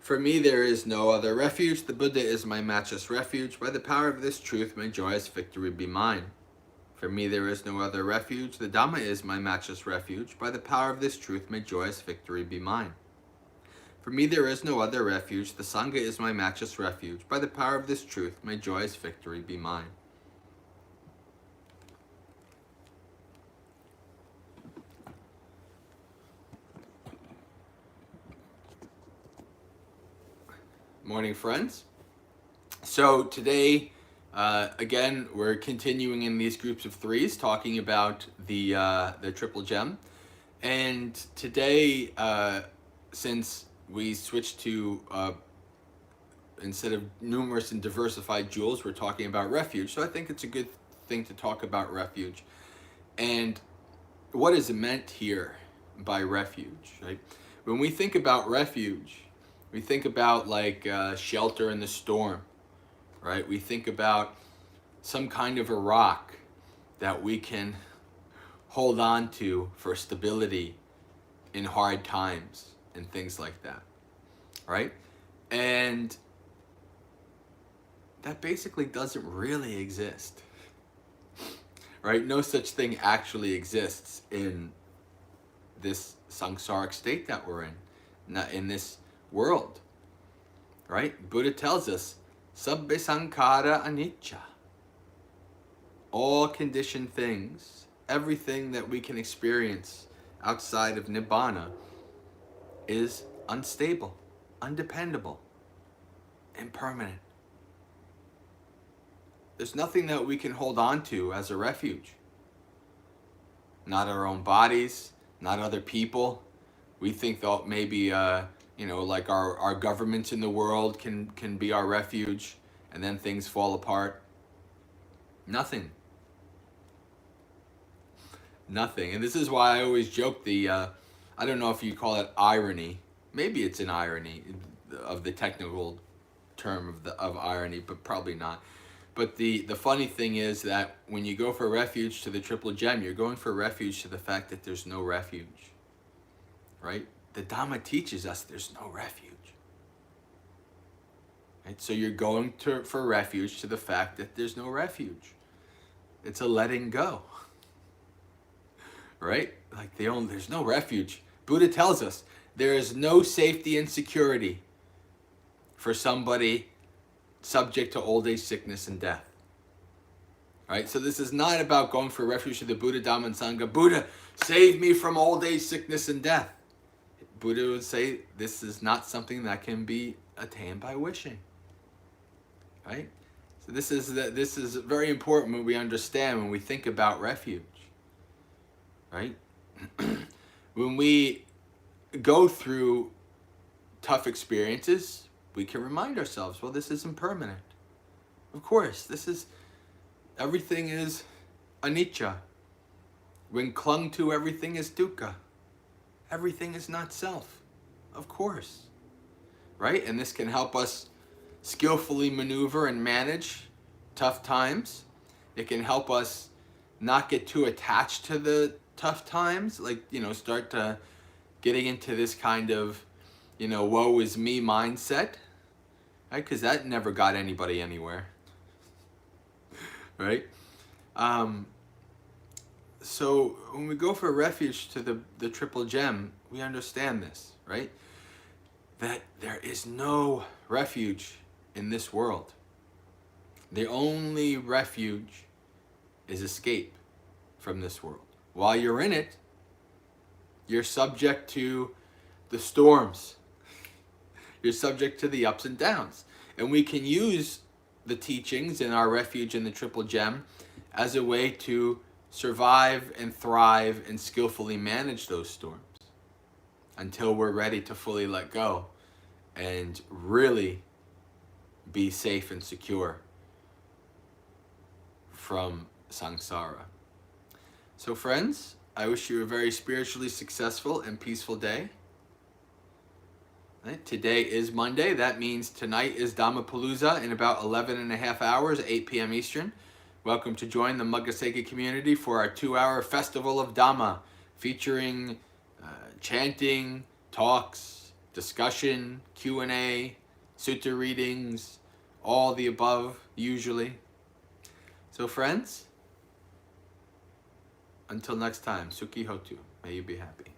For me there is no other refuge. The Buddha is my matchless refuge. By the power of this truth, may joyous victory be mine. For me there is no other refuge. The Dhamma is my matchless refuge. By the power of this truth, may joyous victory be mine. For me there is no other refuge. The Sangha is my matchless refuge. By the power of this truth, may joyous victory be mine. Morning, friends. So today, again, we're continuing in these groups of threes, talking about the triple gem. And today, since we switched to instead of numerous and diversified jewels, we're talking about refuge. So I think it's a good thing to talk about refuge and what is meant here by refuge. Right? When we think about refuge, we think about like shelter in the storm, right? We think about some kind of a rock that we can hold on to for stability in hard times and things like that, right? And that basically doesn't really exist, right? No such thing actually exists in this samsaric state that we're in, not in this world, right? Buddha tells us, sabbe sankhara anicca. All conditioned things, everything that we can experience outside of nibbana is unstable, undependable, impermanent. There's nothing that we can hold on to as a refuge. Not our own bodies, not other people. We think that maybe, like our governments in the world can be our refuge, and then things fall apart. Nothing. Nothing. And this is why I always joke I don't know if you call it irony. Maybe it's an irony of the technical term of irony, but probably not. But the funny thing is that when you go for refuge to the triple gem, you're going for refuge to the fact that there's no refuge, right? The Dhamma teaches us there's no refuge, right? So you're going for refuge to the fact that there's no refuge. It's a letting go, right? Like there's no refuge. Buddha tells us there is no safety and security for somebody subject to old age, sickness, and death. Right? So this is not about going for refuge to the Buddha, Dhamma, and Sangha. Buddha, save me from old age, sickness, and death. Buddha would say this is not something that can be attained by wishing. Right? So this is very important when we understand, when we think about refuge. Right? When we go through tough experiences, we can remind ourselves, well, this isn't permanent. Of course, everything is anicca. When clung to, everything is dukkha. Everything is not self. Of course. Right? And this can help us skillfully maneuver and manage tough times. It can help us not get too attached to the tough times, start to getting into this kind of, woe is me mindset, right? Because that never got anybody anywhere, right? So when we go for refuge to the triple gem, we understand this, right? That there is no refuge in this world. The only refuge is escape from this world. While you're in it, you're subject to the storms. You're subject to the ups and downs. And we can use the teachings in our refuge in the triple gem as a way to survive and thrive and skillfully manage those storms until we're ready to fully let go and really be safe and secure from samsara. So friends, I wish you a very spiritually successful and peaceful day. Right? Today is Monday. That means tonight is Dhammapalooza in about 11 and a half hours, 8 p.m. Eastern. Welcome to join the Maggaseka community for our 2-hour Festival of Dhamma, featuring chanting, talks, discussion, Q&A, sutta readings, all the above usually. So friends, until next time, Sukhi Hotu. May you be happy.